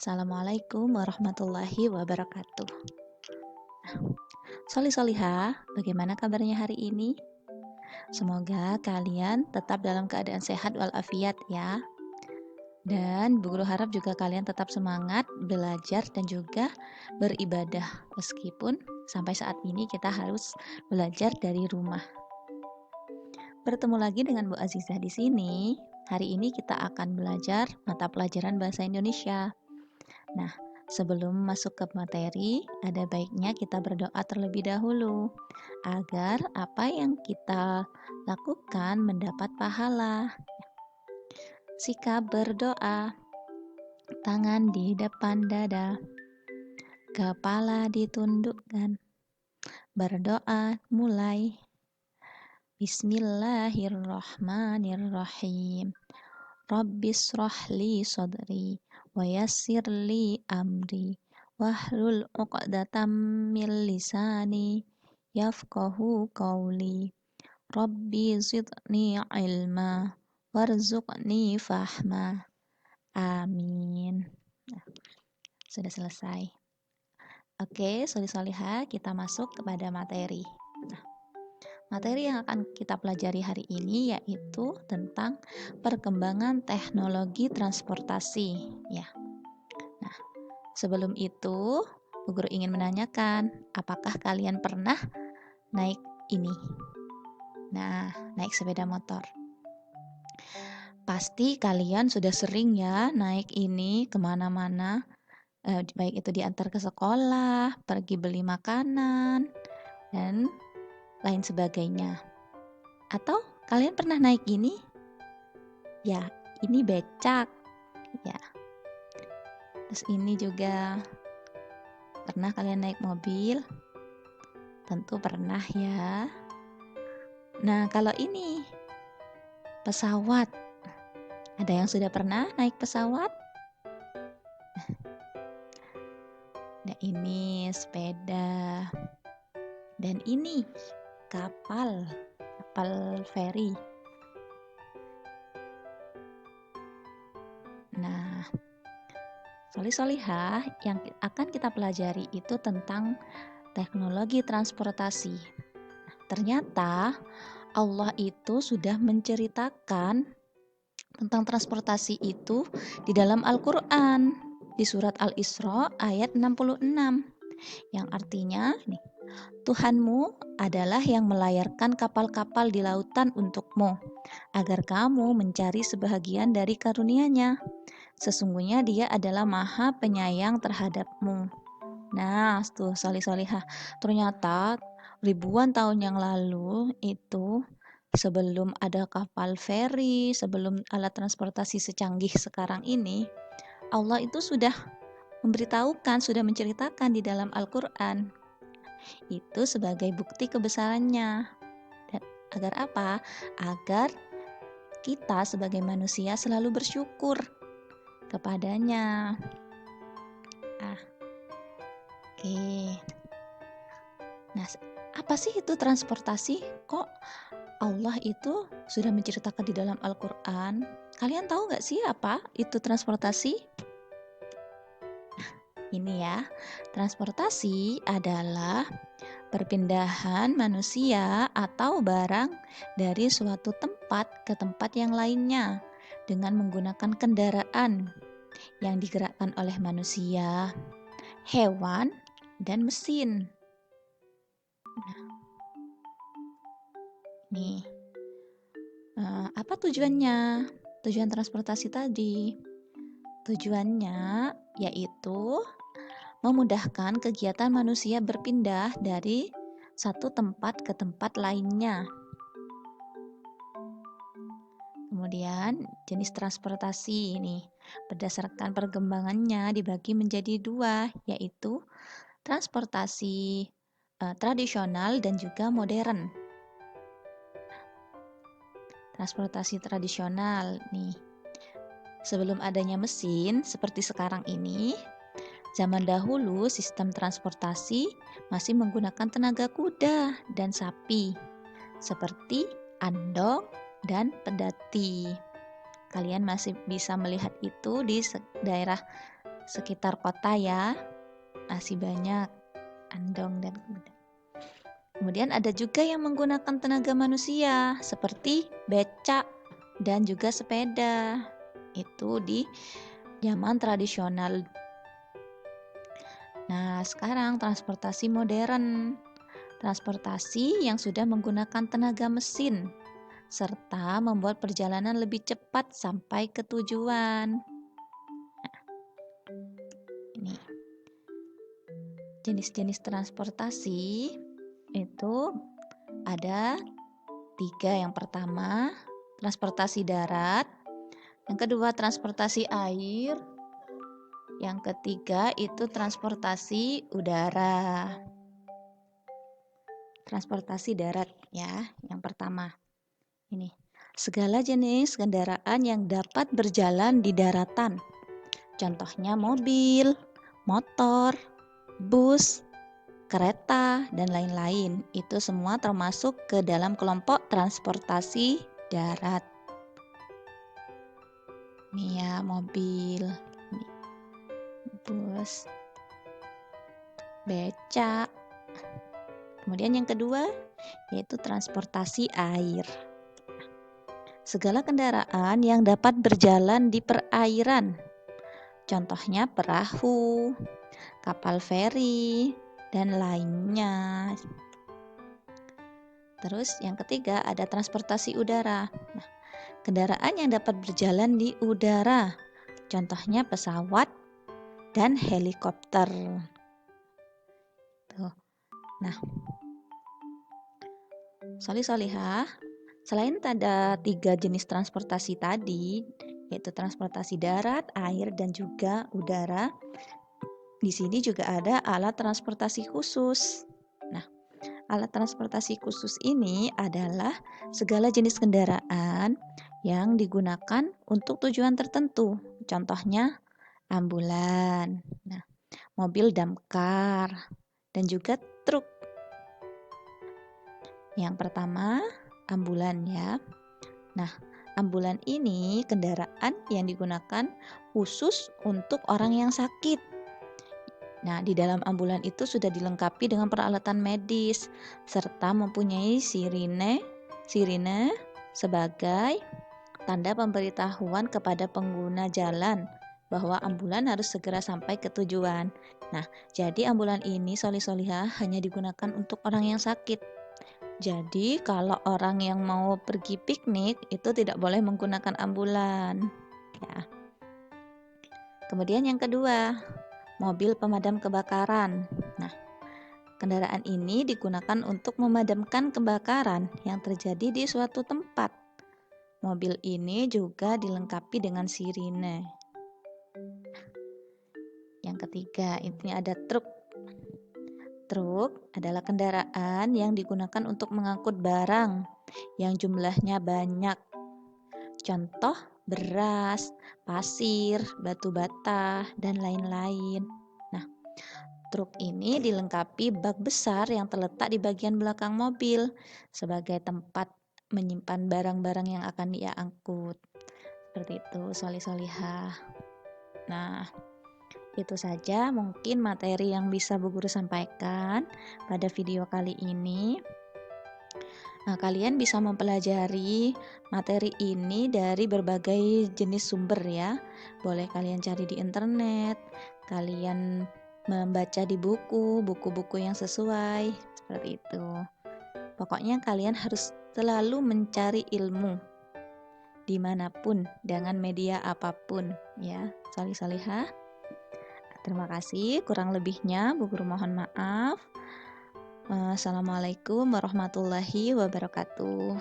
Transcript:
Assalamualaikum warahmatullahi wabarakatuh. Solihah, bagaimana kabarnya hari ini? Semoga kalian tetap dalam keadaan sehat walafiat ya. Dan Bu Guru harap juga kalian tetap semangat belajar dan juga beribadah meskipun sampai saat ini kita harus belajar dari rumah. Bertemu lagi dengan Bu Azizah di sini. Hari ini kita akan belajar mata pelajaran bahasa Indonesia. Nah, sebelum masuk ke materi, ada baiknya kita berdoa terlebih dahulu agar apa yang kita lakukan mendapat pahala. Sikap berdoa, tangan di depan dada, kepala ditundukkan. Berdoa mulai. Bismillahirrahmanirrahim. Rabbis rohli sodri wa yassirli amri wahlul uqdatam min lisani yafqahu qawli. Rabbi zidni ilma warzuqni fahma. Amin. Nah, sudah selesai. Oke, solihah, kita masuk kepada materi. Nah, materi yang akan kita pelajari hari ini yaitu tentang perkembangan teknologi transportasi ya. Nah, sebelum itu Bu Guru ingin menanyakan, apakah kalian pernah naik ini? Nah, naik sepeda motor. Pasti kalian sudah sering ya naik ini kemana-mana, baik itu diantar ke sekolah, pergi beli makanan, dan lain sebagainya. Atau kalian pernah naik ini? Ya, ini becak. Ya. Terus ini juga pernah kalian naik mobil? Tentu pernah ya. Nah, kalau ini pesawat. Ada yang sudah pernah naik pesawat? Nah, ini sepeda. Dan ini kapal feri. Nah, solihah yang akan kita pelajari itu tentang teknologi transportasi. Ternyata Allah itu sudah menceritakan tentang transportasi itu di dalam Al-Quran di surat Al-Isra ayat 66 yang artinya nih, Tuhanmu adalah yang melayarkan kapal-kapal di lautan untukmu agar kamu mencari sebahagian dari karunia-Nya. Sesungguhnya Dia adalah Maha Penyayang terhadapmu. Nah, tuh solihah, ternyata ribuan tahun yang lalu itu sebelum ada kapal feri, sebelum alat transportasi secanggih sekarang ini, Allah itu sudah memberitahukan, sudah menceritakan di dalam Al-Quran. Itu sebagai bukti kebesarannya. Dan agar apa? Agar kita sebagai manusia selalu bersyukur kepadanya. Oke. Nah, apa sih itu transportasi? Kok Allah itu sudah menceritakan di dalam Al-Quran? Kalian tahu gak sih apa itu transportasi? Ini ya, transportasi adalah perpindahan manusia atau barang dari suatu tempat ke tempat yang lainnya dengan menggunakan kendaraan yang digerakkan oleh manusia, hewan, dan mesin. Nih, apa tujuannya? Tujuan transportasi tadi, tujuannya yaitu memudahkan kegiatan manusia berpindah dari satu tempat ke tempat lainnya. Kemudian jenis transportasi ini berdasarkan perkembangannya dibagi menjadi dua, yaitu transportasi tradisional dan juga modern. Transportasi tradisional nih, sebelum adanya mesin seperti sekarang ini, zaman dahulu sistem transportasi masih menggunakan tenaga kuda dan sapi seperti andong dan pedati. Kalian masih bisa melihat itu di daerah sekitar kota ya, masih banyak andong dan kemudian ada juga yang menggunakan tenaga manusia seperti becak dan juga sepeda. Itu di zaman tradisional. Nah, sekarang transportasi modern. Transportasi yang sudah menggunakan tenaga mesin serta membuat perjalanan lebih cepat sampai ke tujuan. Ini jenis-jenis transportasi itu ada 3. Yang pertama, transportasi darat. Yang kedua, transportasi air. Yang ketiga, itu transportasi udara. Transportasi darat ya, yang pertama. Ini, segala jenis kendaraan yang dapat berjalan di daratan. Contohnya mobil, motor, bus, kereta, dan lain-lain. Itu semua termasuk ke dalam kelompok transportasi darat. Ini ya, mobil, bus, becak. Kemudian yang kedua yaitu transportasi air. Segala kendaraan yang dapat berjalan di perairan. Contohnya perahu, kapal feri, dan lainnya. Terus yang ketiga ada transportasi udara. Nah, kendaraan yang dapat berjalan di udara. Contohnya pesawat dan helikopter. Tuh. Nah, solihah, selain ada 3 jenis transportasi tadi, yaitu transportasi darat, air, dan juga udara, di sini juga ada alat transportasi khusus. Nah, alat transportasi khusus ini adalah segala jenis kendaraan yang digunakan untuk tujuan tertentu. Contohnya ambulan, nah, mobil damkar, dan juga truk. Yang pertama, ambulan ya. Nah, ambulan ini kendaraan yang digunakan khusus untuk orang yang sakit. Nah, di dalam ambulan itu sudah dilengkapi dengan peralatan medis serta mempunyai sirine sebagai tanda pemberitahuan kepada pengguna jalan bahwa ambulan harus segera sampai ke tujuan. Nah, jadi ambulan ini solihah hanya digunakan untuk orang yang sakit. Jadi, kalau orang yang mau pergi piknik itu tidak boleh menggunakan ambulan. Ya. Kemudian yang kedua, mobil pemadam kebakaran. Nah, kendaraan ini digunakan untuk memadamkan kebakaran yang terjadi di suatu tempat. Mobil ini juga dilengkapi dengan sirine. Yang ketiga, ini ada truk. Truk adalah kendaraan yang digunakan untuk mengangkut barang yang jumlahnya banyak. Contoh beras, pasir, batu bata, dan lain-lain. Nah, truk ini dilengkapi bak besar yang terletak di bagian belakang mobil sebagai tempat menyimpan barang-barang yang akan dia angkut. Seperti itu, solihah. Nah, itu saja mungkin materi yang bisa Bu Guru sampaikan pada video kali ini. Nah, kalian bisa mempelajari materi ini dari berbagai jenis sumber ya. Boleh kalian cari di internet, kalian membaca di buku-buku yang sesuai, seperti itu. Pokoknya kalian harus selalu mencari ilmu dimanapun, dengan media apapun ya, solihah. Terima kasih, kurang lebihnya Bu Guru mohon maaf. Assalamualaikum warahmatullahi wabarakatuh.